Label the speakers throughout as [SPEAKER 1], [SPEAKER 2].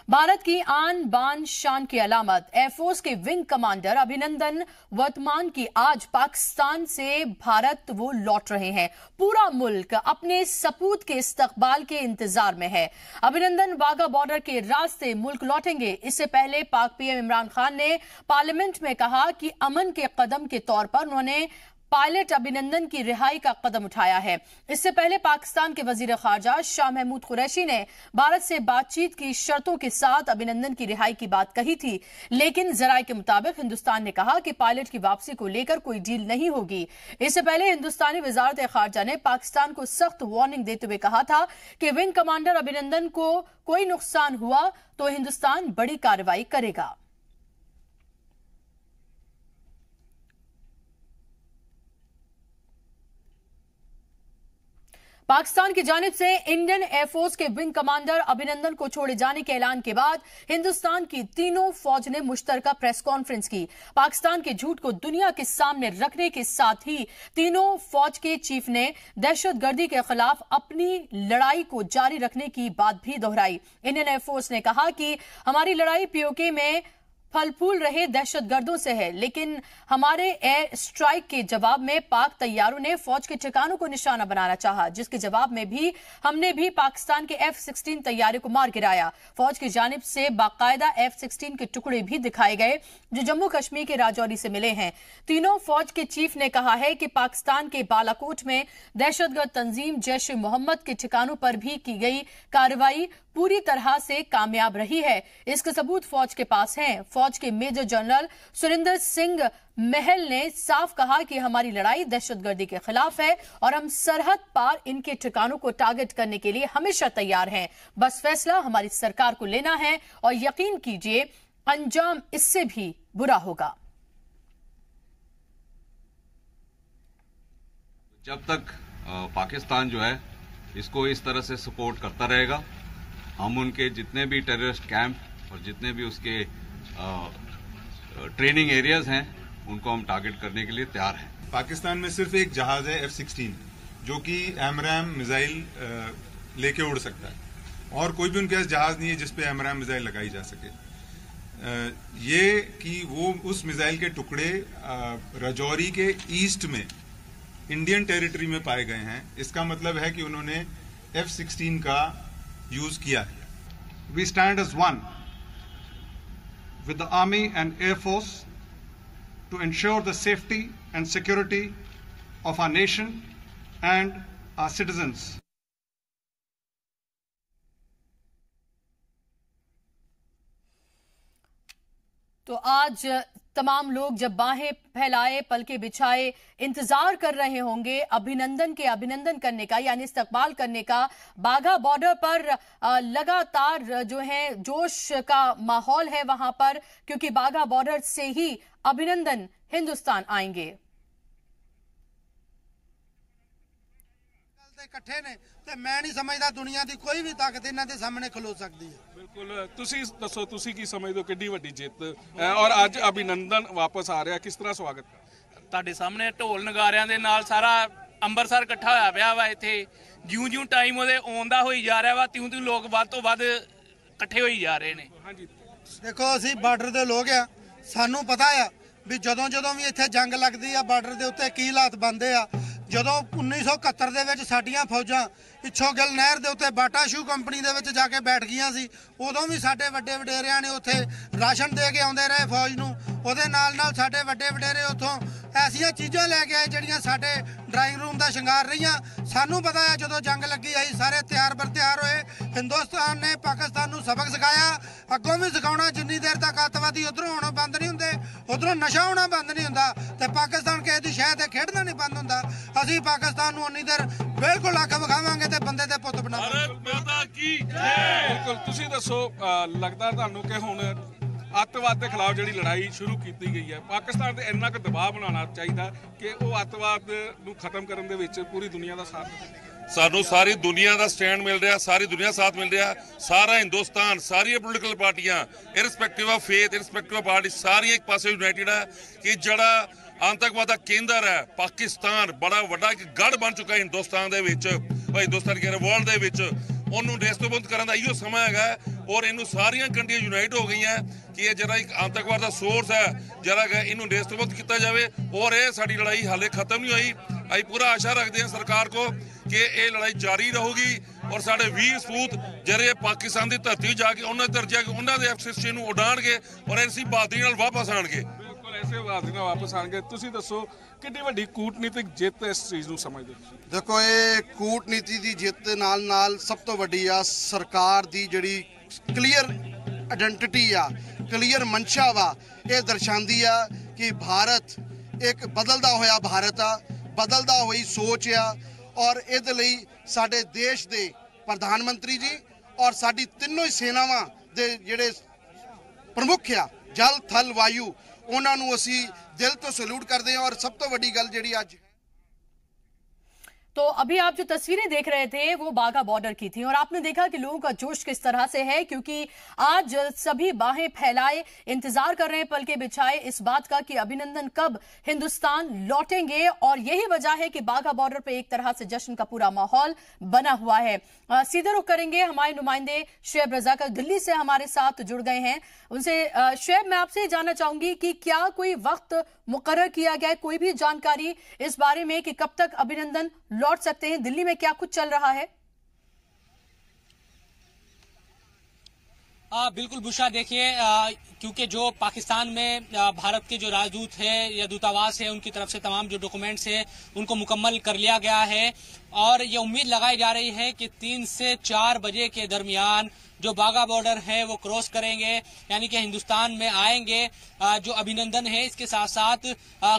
[SPEAKER 1] भारत की आन बान शान की अलामत एयरफोर्स के विंग कमांडर अभिनंदन वर्तमान की आज पाकिस्तान से भारत वो लौट रहे हैं। पूरा मुल्क अपने सपूत के इस्तकबाल के इंतजार में है। अभिनंदन वाघा बॉर्डर के रास्ते मुल्क लौटेंगे। इससे पहले पाक पीएम इमरान खान ने पार्लियामेंट में कहा कि अमन के कदम के तौर पर उन्होंने पायलट अभिनंदन की रिहाई का कदम उठाया है। इससे पहले पाकिस्तान के वजीर खारजा शाह महमूद कुरैशी ने भारत से बातचीत की शर्तों के साथ अभिनंदन की रिहाई की बात कही थी, लेकिन जराये के मुताबिक हिंदुस्तान ने कहा कि पायलट की वापसी को लेकर कोई डील नहीं होगी। इससे पहले हिंदुस्तानी वजारत खारजा ने पाकिस्तान को सख्त वार्निंग देते हुए कहा था कि विंग कमांडर अभिनंदन को कोई नुकसान हुआ तो हिंदुस्तान बड़ी कार्रवाई करेगा। पाकिस्तान की जानिब से इंडियन एयरफोर्स के विंग कमांडर अभिनंदन को छोड़े जाने के ऐलान के बाद हिंदुस्तान की तीनों फौज ने मुश्तरका प्रेस कॉन्फ्रेंस की। पाकिस्तान के झूठ को दुनिया के सामने रखने के साथ ही तीनों फौज के चीफ ने दहशतगर्दी के खिलाफ अपनी लड़ाई को जारी रखने की बात भी दोहराई। इंडियन एयरफोर्स ने कहा कि हमारी लड़ाई पीओके में फल फूल रहे दहशतगर्दों से है, लेकिन हमारे एयर स्ट्राइक के जवाब में पाक तैयारों ने फौज के ठिकानों को निशाना बनाना चाहा, जिसके जवाब में भी हमने भी पाकिस्तान के F-16 तैयारे को मार गिराया। फौज की जानिब से बाकायदा F-16 के टुकड़े भी दिखाए गए जो जम्मू कश्मीर के राजौरी से मिले हैं। तीनों फौज के चीफ ने कहा है कि पाकिस्तान के बालाकोट में दहशतगर्द तंजीम जैश ए मोहम्मद के ठिकानों पर भी की गई कार्रवाई पूरी तरह से कामयाब रही है। इसके सबूत फौज के पास हैं। फौज के मेजर जनरल सुरिंदर सिंह महल ने साफ कहा कि हमारी लड़ाई दहशतगर्दी के खिलाफ है और हम सरहद पार इनके ठिकानों को टारगेट करने के लिए हमेशा तैयार हैं। बस फैसला हमारी सरकार को लेना है और यकीन कीजिए अंजाम इससे भी बुरा होगा।
[SPEAKER 2] जब तक पाकिस्तान जो है इसको इस तरह से सपोर्ट करता रहेगा, हम उनके जितने भी टेररिस्ट कैंप और जितने भी उसके ट्रेनिंग एरियाज हैं उनको हम टारगेट करने के लिए तैयार हैं।
[SPEAKER 3] पाकिस्तान में सिर्फ एक जहाज है F-16 जो कि एमराम मिसाइल लेके उड़ सकता है और कोई भी उनके पास जहाज नहीं है जिसपे एमराम मिसाइल लगाई जा सके। ये कि वो उस मिसाइल के टुकड़े राजौरी के ईस्ट में इंडियन टेरिटरी में पाए गए हैं, इसका मतलब है कि उन्होंने F-16 का यूज किया है।
[SPEAKER 4] We stand as one with the Army and Air Force to ensure the safety and security of our nation and our citizens.
[SPEAKER 1] तो आज तमाम लोग जब बाहें फैलाए पलके बिछाए इंतजार कर रहे होंगे अभिनंदन करने का, यानी इस्तकबाल करने का। बाघा बॉर्डर पर लगातार जो है जोश का माहौल है वहां पर, क्योंकि बाघा बॉर्डर से ही अभिनंदन हिंदुस्तान आएंगे।
[SPEAKER 5] इकट्ठे ने ते मैं नहीं समझदा दुनिया की कोई भी ताकत इन्हां दे सामने खलो सकती है।
[SPEAKER 6] बिल्कुल, तुसी दसो तुसी की समझदे हो किड्डी वड्डी जिੱਤ और ਅੱਜ अभिनंदन वापस आ रहा, किस तरह स्वागत
[SPEAKER 7] ਤੁਹਾਡੇ ਸਾਹਮਣੇ ਢੋਲ ਨਗਾਰਿਆਂ ਦੇ ਨਾਲ ਸਾਰਾ ਅੰਮ੍ਰਿਤਸਰ ਇਕੱਠਾ ਹੋਇਆ ਪਿਆ ਵਾ। ਇੱਥੇ ਜਿਉਂ-ਜਿਉਂ ਟਾਈਮ ਉਹਦੇ ਆਉਣ ਦਾ ਹੋਈ ਜਾ ਰਿਹਾ ਵਾ ਤਿਉਂ-ਤਿਉਂ ਲੋਕ ਵੱਧ ਤੋਂ ਵੱਧ ਇਕੱਠੇ ਹੋਈ ਜਾ ਰਹੇ ਨੇ।
[SPEAKER 6] ਹਾਂਜੀ
[SPEAKER 5] ਦੇਖੋ ਅਸੀਂ ਬਾਰਡਰ ਦੇ ਲੋਕ ਆ, ਸਾਨੂੰ ਪਤਾ ਆ ਵੀ ਜਦੋਂ ਵੀ ਇੱਥੇ ਜੰਗ ਲੱਗਦੀ ਆ ਬਾਰਡਰ ਦੇ ਉੱਤੇ ਕੀ ਹਾਲਾਤ ਬਣਦੇ ਆ। ਜਦੋਂ 1971 ਦੇ ਵਿੱਚ ਸਾਡੀਆਂ ਫੌਜਾਂ ਪਿੱਛੋਂ ਗਿੱਲ ਨਹਿਰ ਦੇ ਉੱਤੇ ਬਾਟਾ ਸ਼ੂ ਕੰਪਨੀ ਦੇ ਵਿੱਚ ਜਾ ਕੇ ਬੈਠ ਗਈਆਂ ਸੀ, ਉਦੋਂ ਵੀ ਸਾਡੇ ਵੱਡੇ ਵਡੇਰਿਆਂ ਨੇ ਉੱਥੇ ਰਾਸ਼ਨ ਦੇ ਕੇ ਆਉਂਦੇ ਰਹੇ ਫੌਜ ਨੂੰ। ਉਹਦੇ ਨਾਲ ਸਾਡੇ ਵੱਡੇ ਵਡੇਰੇ ਉੱਥੋਂ ਐਸੀਆਂ ਚੀਜ਼ਾਂ ਲੈ ਕੇ ਆਏ ਜਿਹੜੀਆਂ ਸਾਡੇ ਡਰਾਇੰਗ ਰੂਮ ਦਾ ਸ਼ਿੰਗਾਰ ਰਹੀਆਂ। ਸਾਨੂੰ ਪਤਾ ਹੈ ਜਦੋਂ ਜੰਗ ਲੱਗੀ ਅਸੀਂ ਸਾਰੇ ਤਿਆਰ ਬਰ ਤਿਆਰ ਹੋਏ। ਹਿੰਦੁਸਤਾਨ ਨੇ ਪਾਕਿਸਤਾਨ ਨੂੰ ਸਬਕ ਸਿਖਾਇਆ, ਅੱਗੋਂ ਵੀ ਸਿਖਾਉਣਾ। ਜਿੰਨੀ ਦੇਰ ਤੱਕ ਅੱਤਵਾਦੀ ਉਧਰੋਂ ਆਉਣਾ ਬੰਦ ਨਹੀਂ ਹੁੰਦੇ, ਉਧਰੋਂ ਨਸ਼ਾ ਹੋਣਾ ਬੰਦ ਨਹੀਂ ਹੁੰਦਾ ਤੇ ਪਾਕਿਸਤਾਨ ਕਿਸੇ ਦੀ ਸ਼ਹਿ ਤੇ ਖੇਡਣਾ ਨਹੀਂ ਬੰਦ ਹੁੰਦਾ। ਅਸੀਂ ਪਾਕਿਸਤਾਨ ਨੂੰ ਉਨੀ ਦੇਰ ਬਿਲਕੁਲ ਅੱਖ ਵਿਖਾਵਾਂਗੇ ਤੇ ਬੰਦੇ ਦੇ ਪੁੱਤ ਬਣਾਵਾਂਗੇ।
[SPEAKER 6] ਭਾਰਤ ਮਾਤਾ ਕੀ ਜੈ। ਬਿਲਕੁਲ, ਤੁਸੀਂ ਦੱਸੋ ਲੱਗਦਾ ਤੁਹਾਨੂੰ ਕਿ ਹੁਣ ਅੱਤਵਾਦ ਦੇ ਖਿਲਾਫ ਜਿਹੜੀ ਲੜਾਈ ਸ਼ੁਰੂ ਕੀਤੀ ਗਈ ਹੈ, ਪਾਕਿਸਤਾਨ ਤੇ ਇੰਨਾ ਕੁ ਦਬਾਅ ਬਣਾਉਣਾ ਚਾਹੀਦਾ ਕਿ ਉਹ ਅੱਤਵਾਦ ਨੂੰ ਖਤਮ ਕਰਨ ਦੇ ਵਿੱਚ ਪੂਰੀ ਦੁਨੀਆ ਦਾ ਸਾਥ ਦੇਵੇ?
[SPEAKER 8] ਸਾਨੂੰ ਸਾਰੀ ਦੁਨੀਆ ਦਾ ਸਟੈਂਡ ਮਿਲ ਰਿਹਾ, ਸਾਰੀ ਦੁਨੀਆ ਸਾਥ ਮਿਲ ਰਿਹਾ, ਸਾਰਾ ਹਿੰਦੁਸਤਾਨ, ਸਾਰੀਆਂ ਪੋਲੀਟੀਕਲ ਪਾਰਟੀਆਂ irrespective of faith, irrespective of party, ਸਾਰੀਆਂ ਇੱਕ ਪਾਸੇ ਯੂਨਾਈਟਿਡ ਹੈ ਕਿ ਜਿਹੜਾ आतंकवाद का केंद्र है पाकिस्तान बड़ा वड्डा एक गढ़ बन चुका है हिंदुस्तान दे विच, हिंदुस्तान कह रहे वर्ल्ड दे विच। ਉਹਨੂੰ ਦੇਸ਼ ਤੋਂ ਬੰਦ ਕਰਨ ਦਾ ਇਹੋ ਸਮਾਂ ਹੈਗਾ। ਔਰ ਇਹਨੂੰ ਸਾਰੀਆਂ ਕੰਟਰੀਆਂ ਯੂਨਾਈਟ ਹੋ ਗਈਆਂ ਕਿ ਇਹ ਜਿਹੜਾ ਇੱਕ ਆਤੰਕਵਾਦ ਦਾ ਸੋਰਸ ਹੈ ਜਿਹੜਾ ਇਹਨੂੰ ਨੇਸਤਬੰਦ ਕੀਤਾ ਜਾਵੇ ਔਰ ਇਹ ਸਾਡੀ ਲੜਾਈ ਹਾਲੇ ਖਤਮ ਨਹੀਂ ਹੋਈ। ਅਸੀਂ ਪੂਰਾ ਆਸ਼ਾ ਰੱਖਦੇ ਹਾਂ ਸਰਕਾਰ ਕੋ ਕਿ ਇਹ ਲੜਾਈ ਜਾਰੀ ਰਹੂਗੀ ਔਰ ਸਾਡੇ ਵੀਰ ਸਪੂਤ ਜਿਹੜੇ ਪਾਕਿਸਤਾਨ ਦੀ ਧਰਤੀ ਜਾ ਕੇ ਉਹਨਾਂ ਤੇ ਜਾ ਕੇ ਉਹਨਾਂ ਦੇ F-16 ਨੂੰ ਉਡਾਣਗੇ ਔਰ ਇਸੇ ਬਹਾਦਰੀ ਨਾਲ ਵਾਪਸ ਆਣਗੇ।
[SPEAKER 6] ਬਿਲਕੁਲ ਐਸੇ ਬਹਾਦਰੀ ਨਾਲ ਵਾਪਸ ਆਣਗੇ। ਤੁਸੀਂ ਦੱਸੋ ਕਿੰਨੀ ਵੱਡੀ ਕੂਟਨੀਤਿਕ ਜਿੱਤ ਇਸ ਚੀਜ਼ ਨੂੰ ਸਮਝਦੇ ਹੋ?
[SPEAKER 9] ਦੇਖੋ ਇਹ ਕੂਟਨੀਤੀ ਦੀ ਜਿੱਤ ਦੇ ਨਾਲ ਸਭ ਤੋਂ ਵੱਡੀ ਆ ਸਰਕਾਰ ਦੀ ਜਿਹੜੀ ਕਲੀਅਰ ਆਇਡੈਂਟੀਟੀ ਆ, ਕਲੀਅਰ ਮਨਸ਼ਾ ਵਾ। ਇਹ ਦਰਸਾਉਂਦੀ ਆ ਕਿ ਭਾਰਤ ਇੱਕ ਬਦਲਦਾ ਹੋਇਆ ਭਾਰਤ ਆ, ਬਦਲਦਾ ਹੋਈ ਸੋਚ ਆ ਔਰ ਇਹਦੇ ਲਈ ਸਾਡੇ ਦੇਸ਼ ਦੇ ਪ੍ਰਧਾਨ ਮੰਤਰੀ ਜੀ ਔਰ ਸਾਡੀ ਤਿੰਨੋਂ ਹੀ ਸੈਨਾਵਾਂ ਦੇ ਜਿਹੜੇ ਪ੍ਰਮੁੱਖ ਆ ਜਲ ਥਲ ਵਾਯੂ ਉਹਨਾਂ ਨੂੰ ਅਸੀਂ दिल तो सैल्यूट करते हैं। और सब तो बड़ी गल जी आज
[SPEAKER 1] तो अभी आप जो तस्वीरें देख रहे थे वो बाघा बॉर्डर की थी और आपने देखा कि लोगों का जोश किस तरह से है, क्योंकि आज सभी बाहें फैलाए इंतजार कर रहे हैं, पलके बिछाए इस बात का कि अभिनंदन कब हिंदुस्तान लौटेंगे। और यही वजह है कि बाघा बॉर्डर पे एक तरह से जश्न का पूरा माहौल बना हुआ है। सीधे रुख करेंगे, हमारे नुमाइंदे शुएब रजाकर दिल्ली से हमारे साथ जुड़ गए हैं। उनसे शुएब, मैं आपसे जानना चाहूंगी कि क्या कोई वक्त मुकर्रर किया गया है, कोई भी जानकारी इस बारे में कि कब तक अभिनंदन लौट सकते हैं? दिल्ली में क्या कुछ चल रहा है?
[SPEAKER 10] बिल्कुल बुशरा, देखिए क्योंकि जो पाकिस्तान में भारत के जो राजदूत है या दूतावास है उनकी तरफ से तमाम जो डॉक्यूमेंट्स है उनको मुकम्मल कर लिया गया है और ये उम्मीद लगाई जा रही है कि 3 से 4 बजे के दरमियान जो बाघा बॉर्डर है वो क्रॉस करेंगे, यानी कि हिंदुस्तान में आएंगे जो अभिनंदन है। इसके साथ साथ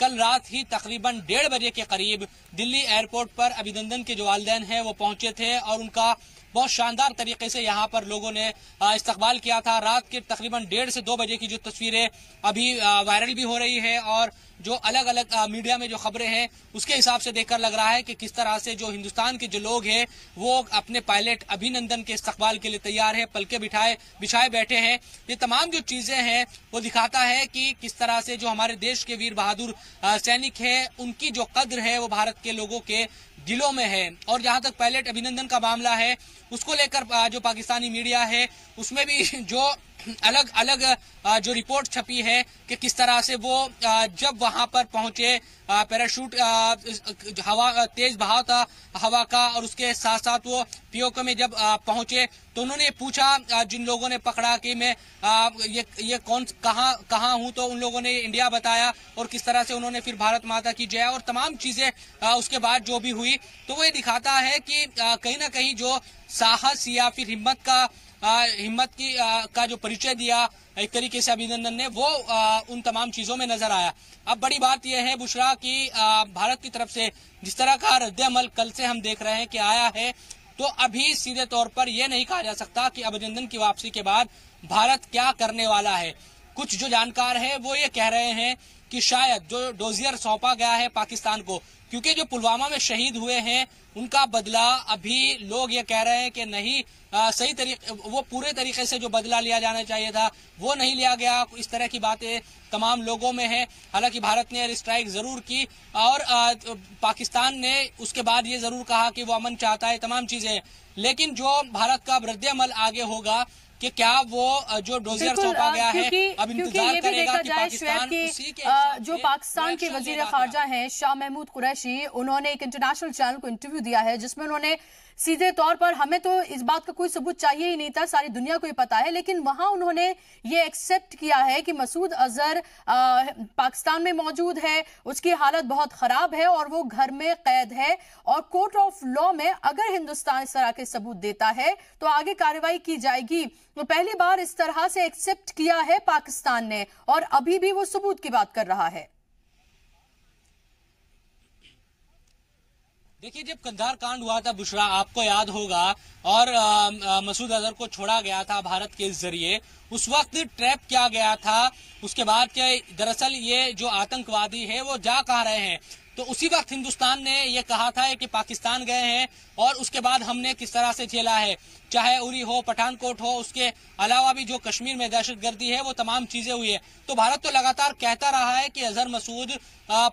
[SPEAKER 10] कल रात ही तकरीबन 1:30 बजे के करीब दिल्ली एयरपोर्ट पर अभिनंदन के जो वालिदैन हैं वो पहुंचे थे और उनका बहुत शानदार तरीके से यहाँ पर लोगों ने इस्तकबाल किया था। रात के तकरीबन 1:30 से 2 बजे की जो तस्वीरें अभी वायरल भी हो रही है और जो अलग अलग मीडिया में जो खबरें हैं उसके हिसाब से देखकर लग रहा है कि किस तरह से जो हिंदुस्तान के जो लोग हैं वो अपने पायलट अभिनंदन के इस्तकबाल के लिए तैयार है, पलके बिछाए बैठे हैं। ये तमाम जो चीजें हैं वो दिखाता है कि किस तरह से जो हमारे देश के वीर बहादुर सैनिक है उनकी जो कद्र है वो भारत के लोगों के दिलों में है। और जहां तक पायलट अभिनंदन का मामला है उसको लेकर जो पाकिस्तानी मीडिया है उसमें भी जो अलग अलग जो रिपोर्ट छपी है कि किस तरह से वो जब वहां पर पहुंचे पैराशूट हवा तेज बहाव था हवा का और उसके साथ साथ वो पीओके में जब पहुंचे तो उन्होंने पूछा जिन लोगों ने पकड़ा कि मैं ये कौन कहाँ हूं, तो उन लोगों ने इंडिया बताया और किस तरह से उन्होंने फिर भारत माता की जय और तमाम चीजें उसके बाद जो भी हुई तो वो ये दिखाता है कि कहीं ना कहीं जो साहस या फिर हिम्मत का जो परिचय दिया एक तरीके से अभिनंदन ने वो उन तमाम चीजों में नजर आया। अब बड़ी बात यह है बुशरा कि भारत की तरफ से जिस तरह का रद्द-ए-अमल कल से हम देख रहे हैं कि आया है, तो अभी सीधे तौर पर यह नहीं कहा जा सकता कि अभिनंदन की वापसी के बाद भारत क्या करने वाला है। कुछ जो जानकार है वो ये कह रहे हैं कि शायद जो डोजियर सौंपा गया है पाकिस्तान को, क्योंकि जो पुलवामा में शहीद हुए हैं उनका बदला अभी लोग ये कह रहे हैं कि नहीं सही तरीके वो पूरे तरीके से जो बदला लिया जाना चाहिए था वो नहीं लिया गया। इस तरह की बातें तमाम लोगों में है। हालांकि भारत ने एयर स्ट्राइक जरूर की और पाकिस्तान ने उसके बाद ये जरूर कहा कि वो अमन चाहता है, तमाम चीजें, लेकिन जो भारत का रद्द-ए-अमल आगे होगा कि क्या वो जो डोजियर सौंपा गया है अब इंतजार करेगा कि पाकिस्तान उसी के
[SPEAKER 1] जो पाकिस्तान के वजीर खारजा हैं शाह महमूद कुरैशी, उन्होंने एक इंटरनेशनल चैनल को इंटरव्यू दिया है जिसमें उन्होंने सीधे तौर पर, हमें तो इस बात का कोई सबूत चाहिए ही नहीं था, सारी दुनिया को ही पता है, लेकिन वहां उन्होंने ये एक्सेप्ट किया है कि मसूद अजहर पाकिस्तान में मौजूद है, उसकी हालत बहुत खराब है और वो घर में कैद है और कोर्ट ऑफ लॉ में अगर हिंदुस्तान इस तरह के सबूत देता है तो आगे कार्रवाई की जाएगी। तो पहली बार इस तरह से एक्सेप्ट किया है पाकिस्तान ने और अभी भी वो सबूत की बात कर रहा है।
[SPEAKER 10] देखिए, जब कंधार कांड हुआ था बुशरा, आपको याद होगा, और मसूद अजहर को छोड़ा गया था भारत के जरिए, उस वक्त ट्रैप किया गया था। उसके बाद क्या दरअसल ये जो आतंकवादी है वो जा कहाँ रहे हैं, तो उसी वक्त हिंदुस्तान ने ये कहा था कि पाकिस्तान गए हैं और उसके बाद हमने किस तरह से झेला है, चाहे उरी हो, पठानकोट हो, उसके अलावा भी जो कश्मीर में दहशतगर्दी है वो तमाम चीजें हुई है। तो भारत तो लगातार कहता रहा है कि अजहर मसूद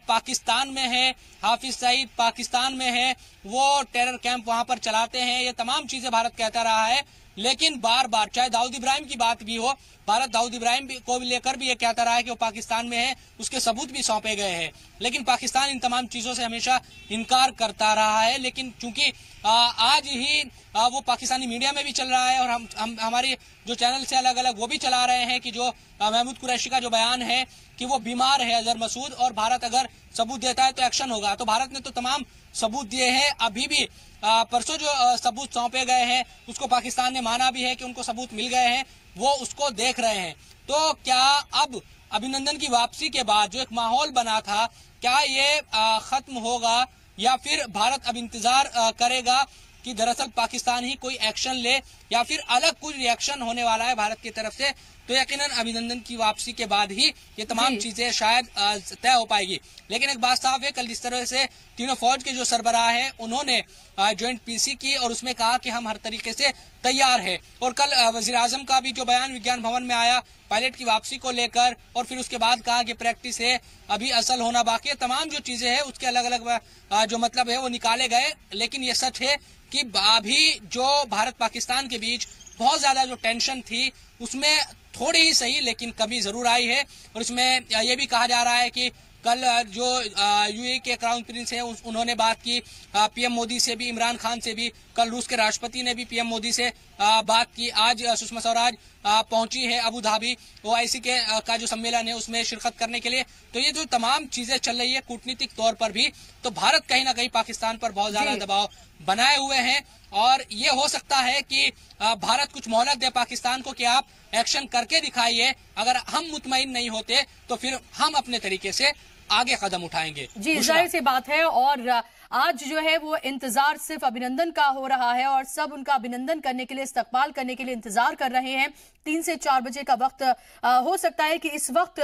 [SPEAKER 10] पाकिस्तान में है, हाफिज सईद पाकिस्तान में है, वो टेरर कैंप वहां पर चलाते हैं, ये तमाम चीजें भारत कहता रहा है। लेकिन बार बार चाहे दाऊद इब्राहिम की बात भी हो, भारत दाऊद इब्राहिम को लेकर भी ये कहता रहा है कि वो पाकिस्तान में है, उसके सबूत भी सौंपे गए हैं, लेकिन पाकिस्तान इन तमाम चीजों से हमेशा इनकार करता रहा है। लेकिन चूंकि आज ही वो पाकिस्तानी मीडिया में भी चल रहा है और हम हमारी जो चैनल से अलग अलग वो भी चला रहे हैं कि जो महमूद कुरैशी का जो बयान है कि वो बीमार है अजहर मसूद और भारत अगर सबूत देता है तो एक्शन होगा। तो भारत ने तो तमाम सबूत दिए हैं, अभी भी परसों जो सबूत सौंपे गए हैं उसको पाकिस्तान ने माना भी है कि उनको सबूत मिल गए हैं, वो उसको देख रहे हैं। तो क्या अब अभिनंदन की वापसी के बाद जो एक माहौल बना था, क्या ये खत्म होगा या फिर भारत अब इंतजार करेगा कि दरअसल पाकिस्तान ही कोई एक्शन ले या फिर अलग कुछ रिएक्शन होने वाला है भारत की तरफ से? तो यकीनन अभिनंदन की वापसी के बाद ही ये तमाम चीजें शायद तय हो पाएगी। लेकिन एक बात साफ है, कल जिस तरह से तीनों फौज के जो सरबराह हैं उन्होंने ज्वाइंट पीसी की और उसमें कहा कि हम हर तरीके से तैयार है। और कल वजीर आजम का भी जो बयान विज्ञान भवन में आया पायलट की वापसी को लेकर, और फिर उसके बाद कहा कि प्रैक्टिस है, अभी असल होना बाकी है, तमाम जो चीजें हैं उसके अलग अलग जो मतलब है वो निकाले गए। लेकिन ये सच है कि अभी जो भारत पाकिस्तान के बीच बहुत ज्यादा जो टेंशन थी उसमें थोड़ी ही सही लेकिन कमी जरूर आई है। और इसमें ये भी कहा जा रहा है कि कल जो यूएई के क्राउन प्रिंस हैं उन्होंने बात की पीएम मोदी से भी, इमरान खान से भी, कल रूस के राष्ट्रपति ने भी पीएम मोदी से बात की। आज सुषमा स्वराज पहुंची है अबू धाबी ओआईसी के का जो सम्मेलन है उसमें शिरकत करने के लिए। तो ये जो तमाम चीजें चल रही है कूटनीतिक तौर पर भी, तो भारत कहीं ना कहीं पाकिस्तान पर बहुत ज्यादा दबाव बनाए हुए हैं और ये हो सकता है कि भारत कुछ मोहलत दे पाकिस्तान को कि आप एक्शन करके दिखाइए। अगर हम मुतमईन नहीं होते तो फिर हम अपने तरीके से आगे कदम उठाएंगे।
[SPEAKER 1] जी, जाहिर सी बात है। और आज जो है वो इंतजार सिर्फ अभिनंदन का हो रहा है और सब उनका अभिनंदन करने के लिए, इस्तकबाल करने के लिए इंतजार कर रहे हैं। 3 से 4 बजे का वक्त हो सकता है कि इस वक्त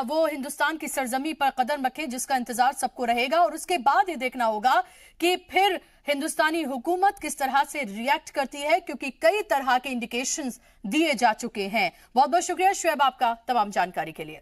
[SPEAKER 1] वो हिंदुस्तान की सरजमी पर कदम रखें, जिसका इंतजार सबको रहेगा। और उसके बाद ये देखना होगा कि फिर हिंदुस्तानी हुकूमत किस तरह से रिएक्ट करती है, क्योंकि कई तरह के इंडिकेशंस दिए जा चुके हैं। बहुत बहुत शुक्रिया शुएब आपका तमाम जानकारी के लिए।